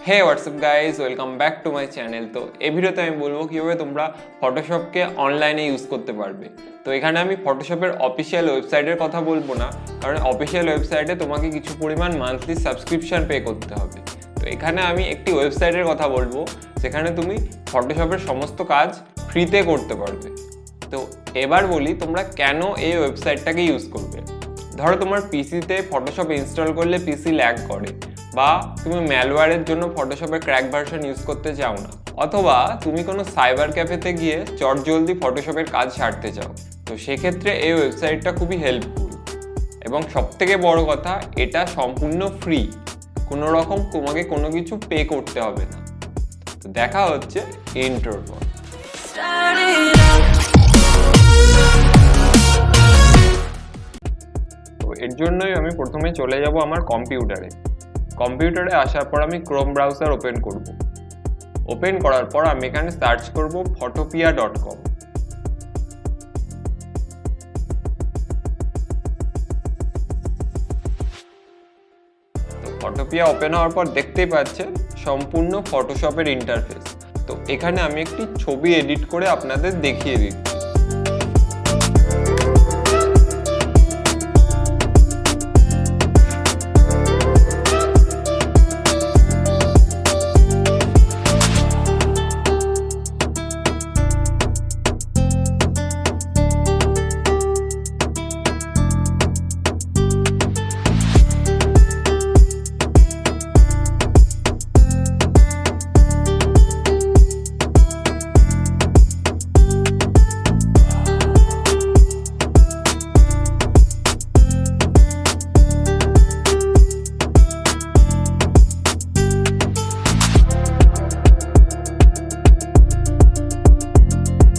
Hey what's up guys, welcome back to my channel. তো এই ভিডিওতে আমি বলবো কীভাবে তোমরা ফটোশপকে অনলাইনে ইউজ করতে পারবে। তো এখানে আমি ফটোশপের অফিসিয়াল ওয়েবসাইটের কথা বলবো না, কারণ অফিসিয়াল ওয়েবসাইটে তোমাকে কিছু পরিমাণ মান্থলি সাবস্ক্রিপশন পে করতে হবে। তো এখানে আমি একটি ওয়েবসাইটের কথা বলবো যেখানে তুমি ফটোশপের সমস্ত কাজ ফ্রিতে করতে পারবে। তো এবার বলি তোমরা কেন এই ওয়েবসাইটটাকে ইউজ করবে। ধরো তোমার পিসিতে ফটোশপ ইনস্টল করলে পিসি ল্যাগ করে, বা তুমি ম্যালওয়্যারের জন্য ফটোশপের ক্র্যাক ভার্সন ইউজ করতে চাও না, অথবা তুমি কোনো সাইবার ক্যাফেতে গিয়ে চটজলদি ফটোশপের কাজ সারতে চাও। তো সেক্ষেত্রে এই ওয়েবসাইটটা খুবই হেল্পফুল, এবং সবথেকে বড় কথা এটা সম্পূর্ণ ফ্রি, কোনো রকম তোমাকে কোনো কিছু পে করতে হবে না। তো দেখা হচ্ছে ইন্ট্রোর পর। তো এর জন্যই আমি প্রথমে চলে যাব আমার কম্পিউটারে আসার পর আমি ক্রোম ব্রাউজার ওপেন করব। ওপেন করার পর আমি এখানে সার্চ করব photopea.com। তো ফটোপিয়া ওপেন হওয়ার পর দেখতেই পাচ্ছেন সম্পূর্ণ ফটোশপের ইন্টারফেস। তো এখানে আমি একটি ছবি এডিট করে আপনাদের দেখিয়ে দিচ্ছি।